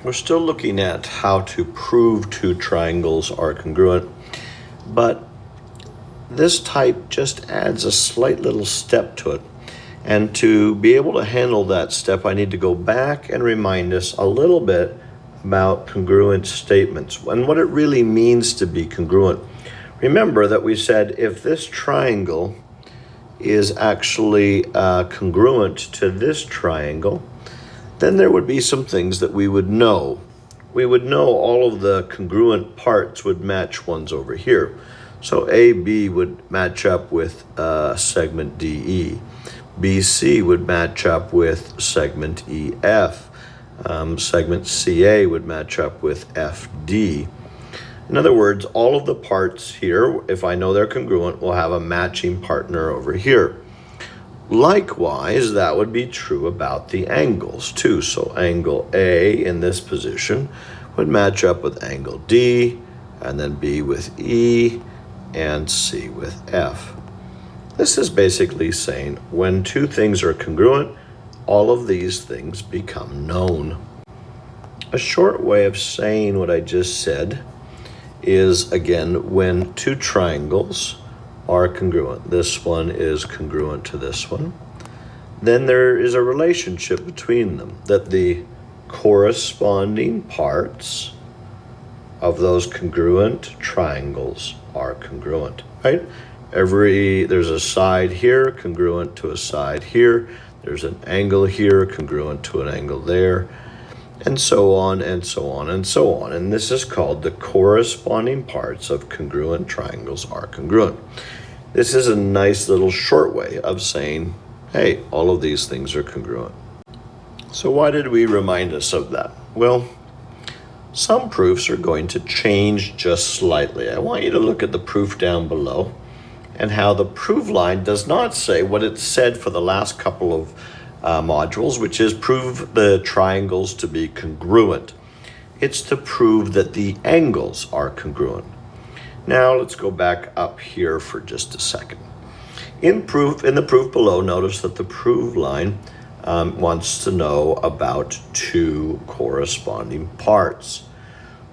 We're still looking at how to prove two triangles are congruent, but this type just adds a slight little step to it. And to be able to handle that step, I need to go back and remind us a little bit about congruent statements and what it really means to be congruent. Remember that we said if this triangle is actually congruent to this triangle, then there would be some things that we would know. We would know all of the congruent parts would match ones over here. So AB would match up with segment DE. BC would match up with segment EF. Segment CA would match up with FD. In other words, all of the parts here, if I know they're congruent, will have a matching partner over here. Likewise, that would be true about the angles too. So angle A in this position would match up with angle D, and then B with E, and C with F. This is basically saying when two things are congruent, all of these things become known. A short way of saying what I just said is, again, when two triangles are congruent, this one is congruent to this one, then there is a relationship between them, that the corresponding parts of those congruent triangles are congruent, right? There's a side here congruent to a side here, there's an angle here congruent to an angle there, and so on and so on and so on. And this is called the corresponding parts of congruent triangles are congruent. This is a nice little short way of saying, hey, all of these things are congruent. So why did we remind us of that? Well, some proofs are going to change just slightly. I want you to look at the proof down below and how the proof line does not say what it said for the last couple of modules, which is prove the triangles to be congruent. It's to prove that the angles are congruent. Now let's go back up here for just a second. In the proof below, notice that the proof line wants to know about two corresponding parts.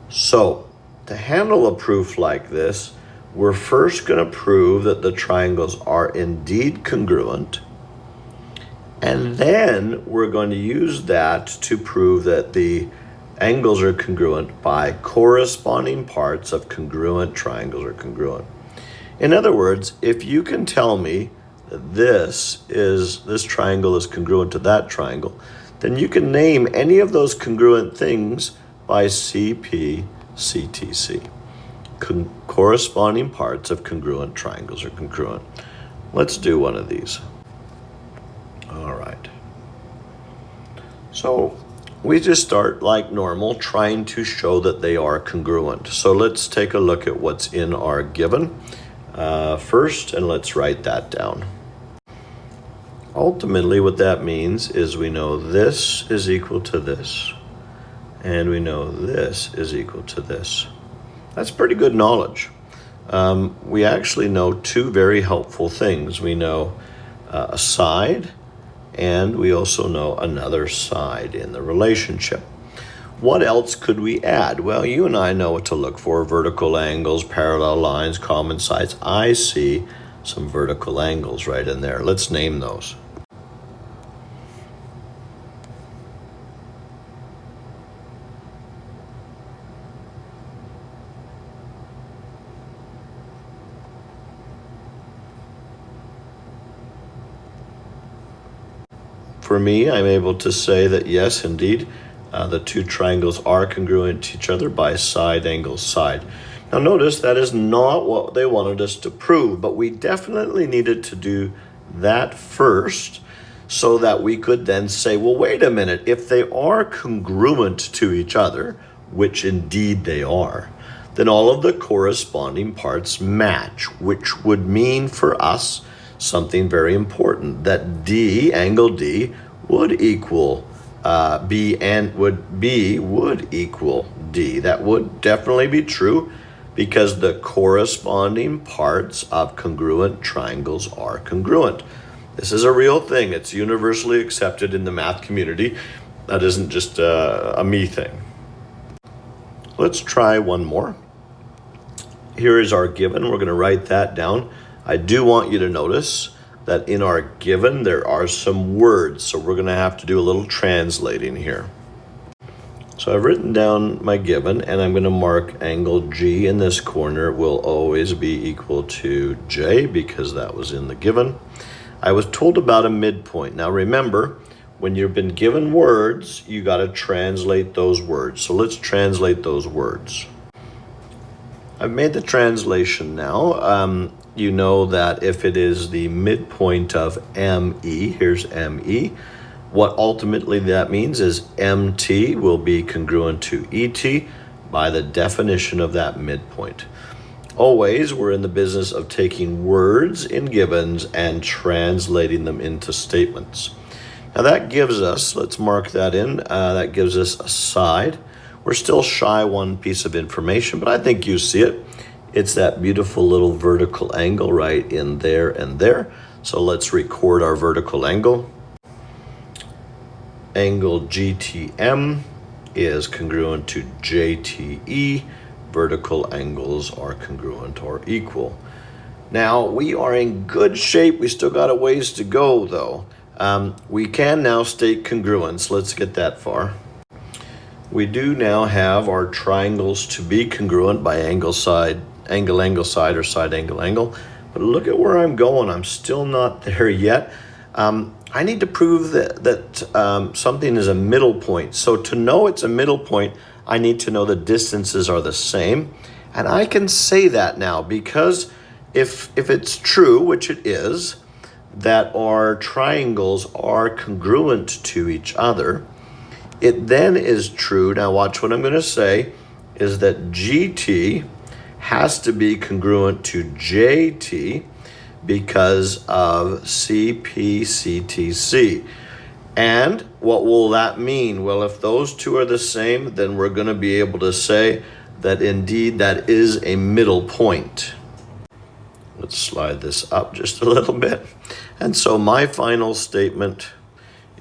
So to handle a proof like this, we're first going to prove that the triangles are indeed congruent, and then we're going to use that to prove that the angles are congruent by corresponding parts of congruent triangles are congruent. In other words, if you can tell me that this triangle is congruent to that triangle, then you can name any of those congruent things by CPCTC. Corresponding parts of congruent triangles are congruent. Let's do one of these. All right. So we just start like normal, trying to show that they are congruent. So let's take a look at what's in our given first, and let's write that down. Ultimately, what that means is we know this is equal to this, and we know this is equal to this. That's pretty good knowledge. We actually know two very helpful things. We know a side, and we also know another side in the relationship. What else could we add? Well, you and I know what to look for: vertical angles, parallel lines, common sides. I see some vertical angles right in there. Let's name those. For me, I'm able to say that yes, indeed, the two triangles are congruent to each other by side angle side. Now notice that is not what they wanted us to prove, but we definitely needed to do that first so that we could then say, well, wait a minute, if they are congruent to each other, which indeed they are, then all of the corresponding parts match, which would mean for us something very important, that D, angle D, would equal B, and would equal D. That would definitely be true because the corresponding parts of congruent triangles are congruent. This is a real thing. It's universally accepted in the math community. That isn't just a me thing. Let's try one more. Here is our given. We're going to write that down. I do want you to notice that in our given there are some words, so we're going to have to do a little translating here. So I've written down my given, and I'm going to mark angle G in this corner will always be equal to J because that was in the given. I was told about a midpoint. Now remember, when you've been given words, you got to translate those words. So let's translate those words. I've made the translation now. You know that if it is the midpoint of ME, here's ME, what ultimately that means is MT will be congruent to ET by the definition of that midpoint. Always, we're in the business of taking words in givens and translating them into statements. Now that gives us, let's mark that in, that gives us a side. We're still shy one piece of information, but I think you see it. It's that beautiful little vertical angle right in there and there. So let's record our vertical angle. Angle GTM is congruent to JTE. Vertical angles are congruent or equal. Now we are in good shape. We still got a ways to go though. We can now state congruence. Let's get that far. We do now have our triangles to be congruent by angle side, angle side, or side angle. But look at where I'm going. I'm still not there yet. I need to prove that something is a middle point. So to know it's a middle point, I need to know the distances are the same. And I can say that now because if it's true, which it is, that our triangles are congruent to each other, it then is true, now watch what I'm going to say, is that GT has to be congruent to JT because of CPCTC. And what will that mean? Well, if those two are the same, then we're going to be able to say that indeed that is a middle point. Let's slide this up just a little bit. And so my final statement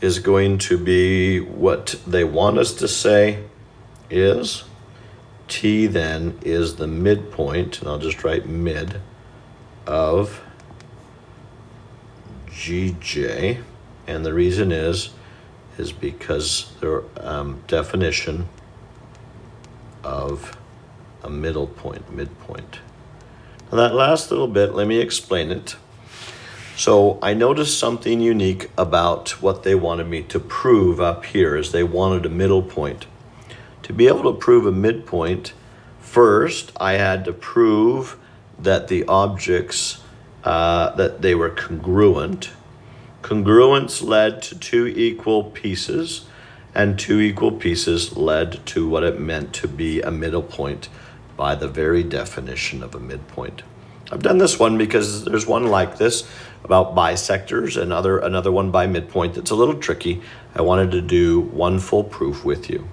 is going to be what they want us to say is T then is the midpoint, and I'll just write mid of GJ, and the reason is because the definition of a middle point, midpoint. Now that last little bit, let me explain it. So I noticed something unique about what they wanted me to prove up here is they wanted a middle point. To be able to prove a midpoint, first I had to prove that the objects, that they were congruent. Congruence led to two equal pieces, and two equal pieces led to what it meant to be a middle point by the very definition of a midpoint. I've done this one because there's one like this about bisectors and another one by midpoint that's a little tricky. I wanted to do one full proof with you.